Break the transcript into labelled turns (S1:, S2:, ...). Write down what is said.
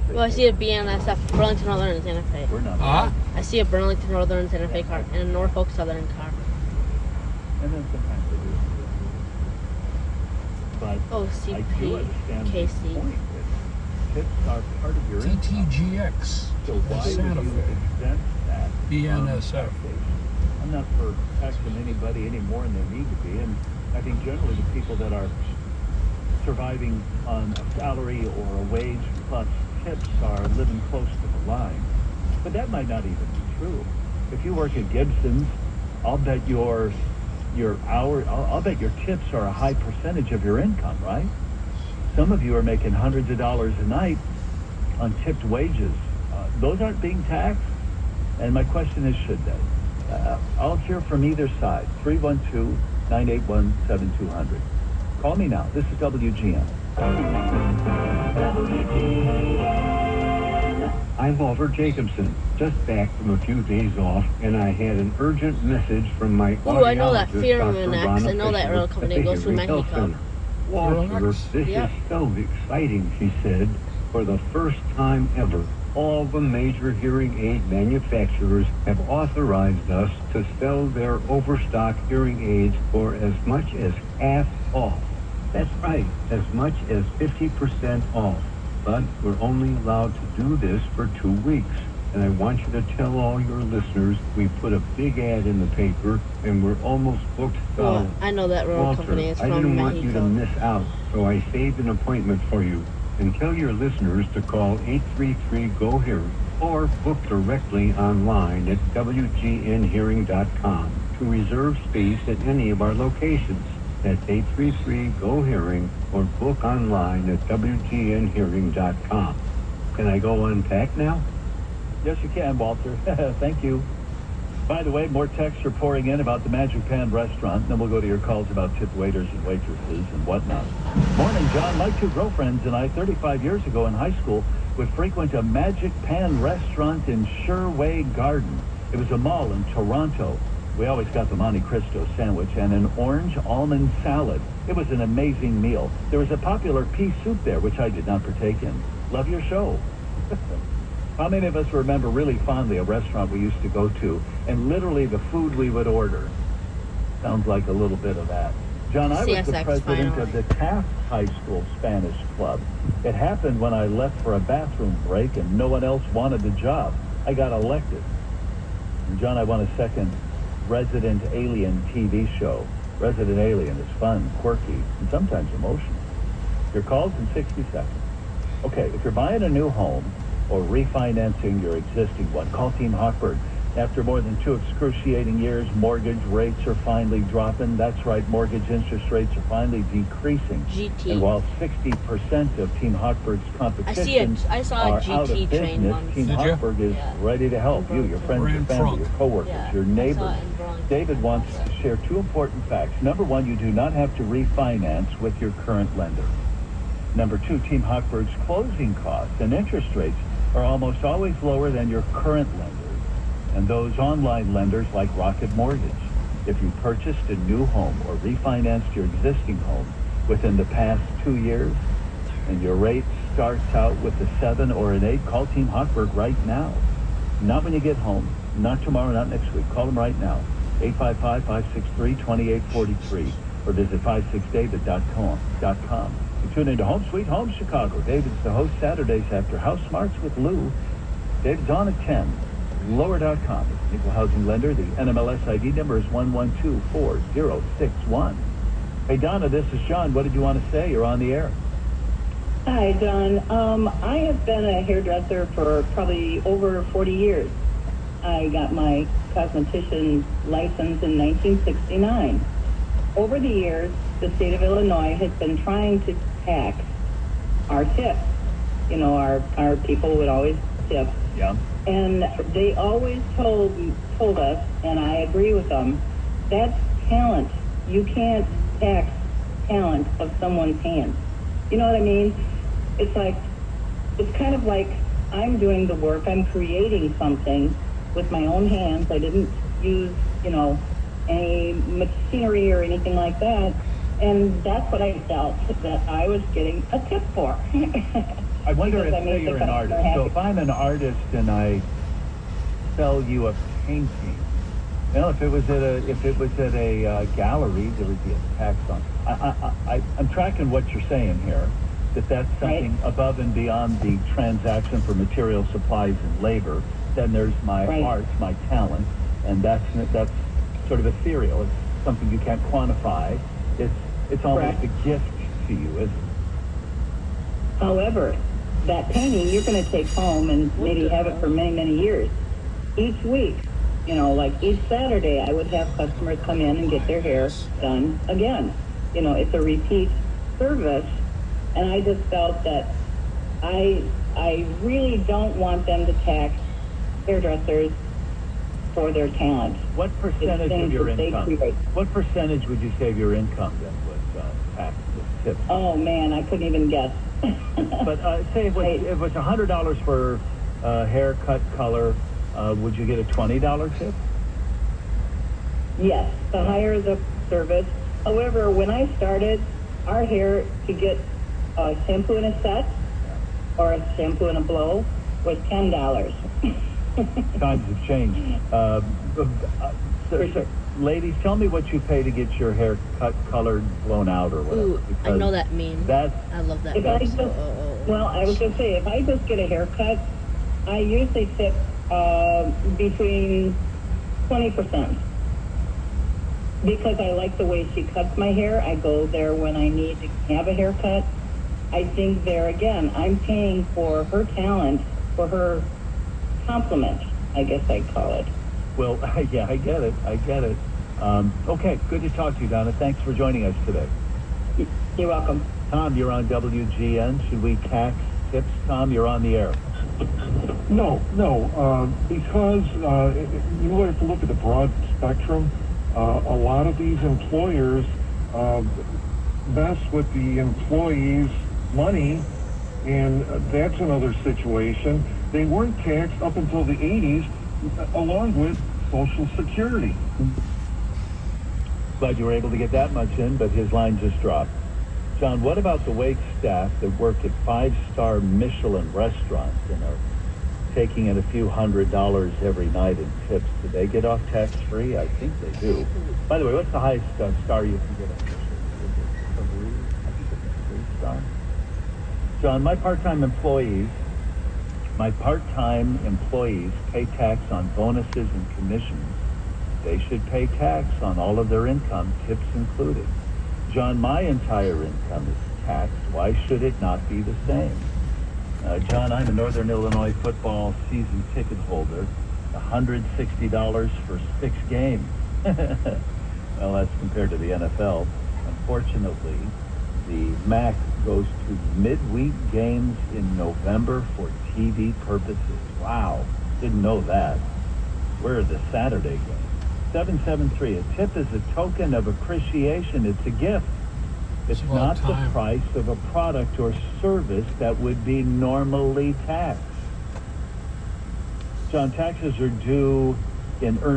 S1: Well, I see a BNSF, Burlington Northern and Santa Fe.
S2: We're not.
S1: I see a Burlington Northern and Santa Fe car and a Norfolk Southern car.
S2: And then sometimes they do. But
S1: Oh,
S2: I do understand the
S1: CPKC.
S2: point that tips are part of your income.
S3: TTGX.
S2: So why would
S3: Santa
S2: you
S3: Fe.
S2: exempt that?
S3: BNSF.
S2: I'm not for taxing anybody any more than they need to be, and I think generally the people that are surviving on a salary or a wage plus tips are living close to the line. But that might not even be true. If you work at Gibson's, I'll bet your I'll bet your tips are a high percentage of your income, right? Some of you are making hundreds of dollars a night on tipped wages. Those aren't being taxed, and my question is, should they? I'll hear from either side. 312-981-7200. Call me now. This is WGN.
S4: I'm Walter Jacobson, just back from a few days off, and I had an urgent message from my
S1: Ooh, I know that
S4: audiologist, Dr.
S1: Firmax.
S4: Ronna
S1: I know that
S4: Fisher
S1: rail
S4: at
S1: company
S4: the
S1: goes through
S4: Behavioral Health
S1: Mexico.
S4: Center. Walter, this
S1: Yep.
S4: is so exciting, she said. For the first time ever, all the major hearing aid manufacturers have authorized us to sell their overstock hearing aids for as much as half off. That's right, as much as 50% off. But we're only allowed to do this for 2 weeks. And I want you to tell all your listeners we put a big ad in the paper and we're almost booked solid.
S1: Well, I know that rail
S4: Walter,
S1: company. It's
S4: I
S1: from
S4: didn't want you to
S1: Mexico.
S4: miss out, so I saved an appointment for you. And tell your listeners to call 833-GO-HEARING or book directly online at WGNHearing.com to reserve space at any of our locations. That's 833-GO-HEARING or book online at WGNHearing.com. Can I go unpack now?
S2: Yes, you can, Walter. Thank you. By the way, more texts are pouring in about the Magic Pan restaurant, and then we'll go to your calls about tip waiters and waitresses and whatnot. Morning, John. My two girlfriends and I, 35 years ago in high school, would frequent a Magic Pan restaurant in Sherway Garden. It was a mall in Toronto. We always got the Monte Cristo sandwich and an orange almond salad. It was an amazing meal. There was a popular pea soup there, which I did not partake in. Love your show. How many of us remember really fondly a restaurant we used to go to and literally the food we would order? Sounds like a little bit of that. John, I was the
S1: CSX
S2: president
S1: finally.
S2: of the Taft High School Spanish Club. It happened when I left for a bathroom break and no one else wanted the job. I got elected. And John, I want a second Resident Alien TV show. Resident Alien is fun, quirky, and sometimes emotional. Your calls in 60 seconds. Okay, if you're buying a new home or refinancing your existing one, call Team Hochberg. After more than 2 excruciating years, mortgage rates are finally dropping. That's right, mortgage interest rates are finally decreasing.
S1: GT.
S2: And while 60% of Team Hochberg's competition
S1: I saw a
S2: are out
S1: GT
S2: of
S1: train
S2: business,
S1: once.
S2: Team
S3: Did you?
S2: Hochberg is
S1: Yeah.
S2: ready to help you, your friends, your
S3: Grand
S2: family,
S3: Trunk.
S2: your coworkers,
S1: Yeah,
S2: your
S1: I saw
S2: neighbors.
S1: it in Burlington.
S2: David wants to share 2 important facts. Number 1, you do not have to refinance with your current lender. Number 2, Team Hochberg's closing costs and interest rates are almost always lower than your current lender and those online lenders like Rocket Mortgage. If you purchased a new home or refinanced your existing home within the past 2 years and your rate starts out with a 7 or an 8, call Team Hochberg right now. Not when you get home, not tomorrow, not next week. Call them right now. 855-563-2843 or visit 56david.com. You tune into Home Sweet Home Chicago. David's the host Saturdays after House Smarts with Lou. David's on at 10. Lower.com is an equal housing lender. The NMLS ID number is 1124061. Hey, Donna, this is John. What did you want to say? You're on the air.
S5: Hi, John. I have been a hairdresser for probably over 40 years. I got my cosmetician license in 1969. Over the years, the state of Illinois has been trying to tax our tips. You know, our people would always tip.
S2: Yeah.
S5: And they always told us, and I agree with them, that's talent. You can't tax talent of someone's hands. You know what I mean? It's kind of like I'm doing the work. I'm creating something with my own hands. I didn't use, any machinery or anything like that. And that's what I felt that I was getting a tip for.
S2: I wonder
S5: Because
S2: if,
S5: I make
S2: say
S5: the
S2: you're an
S5: customer
S2: artist.
S5: happy.
S2: So if I'm an artist and I sell you a painting, well, if it was at a gallery, there would be a tax on. I'm tracking what you're saying here. That's something above and beyond the transaction for material, supplies, and labor. Then there's my
S5: Right.
S2: arts, my talent, and that's sort of ethereal. It's something you can't quantify. It's almost
S5: Correct.
S2: a gift to you, isn't it?
S5: However, that painting you're going to take home and maybe have it for many, many years. Each week, you know, like each Saturday, I would have customers come in and get their hair done again. You know, it's a repeat service, and I just felt that I really don't want them to tax hairdressers for their talent.
S2: What percentage of
S5: things
S2: your
S5: that they
S2: income?
S5: create.
S2: What percentage would you say of your income then was taxed with tips?
S5: Oh man, I couldn't even guess.
S2: But say it was $100 for haircut color, would you get a $20 tip?
S5: Yes, the higher the service. However, when I started, our hair to get a shampoo and a set or a shampoo and a blow was $10.
S2: Times have changed.
S5: For sure.
S2: Ladies, tell me what you pay to get your hair cut, colored, blown out, or whatever.
S1: Ooh, I
S2: because
S1: know that meme.
S2: That's
S1: I love that
S5: If
S1: meme.
S5: I just, well, I was going to say, if I just get a haircut, I usually tip between 20%. Because I like the way she cuts my hair, I go there when I need to have a haircut. I think there again, I'm paying for her talent, for her compliment, I guess I'd call it.
S2: well, yeah, I get it. Okay, good to talk to you, Donna. Thanks for joining us today.
S5: You're welcome.
S2: Tom, you're on WGN. Should we tax tips? Tom, you're on the air.
S6: No, because you have to look at the broad spectrum. A lot of these employers mess with the employees' money, and that's another situation. They weren't taxed up until the 80s, along with Social Security.
S2: Glad you were able to get that much in, but his line just dropped. John, what about the wait staff that work at five-star Michelin restaurants and are taking in a few $100s every night in tips? Do they get off tax-free? I think they do. By the way, what's the highest star you can get on Michelin? Is it three? I think it's a 3-star. John, my part-time employees pay tax on bonuses and commissions. They should pay tax on all of their income, tips included. John, my entire income is taxed. Why should it not be the same? John, I'm a Northern Illinois football season ticket holder. $160 for 6 games. Well, that's compared to the NFL. Unfortunately, the MAC goes to midweek games in November for TV purposes. Wow, didn't know that. Where are the Saturday games? 773, a tip is a token of appreciation. It's a gift. It's
S3: It's about
S2: not the
S3: time.
S2: price of a product or service that would be normally taxed. John, taxes are due in earned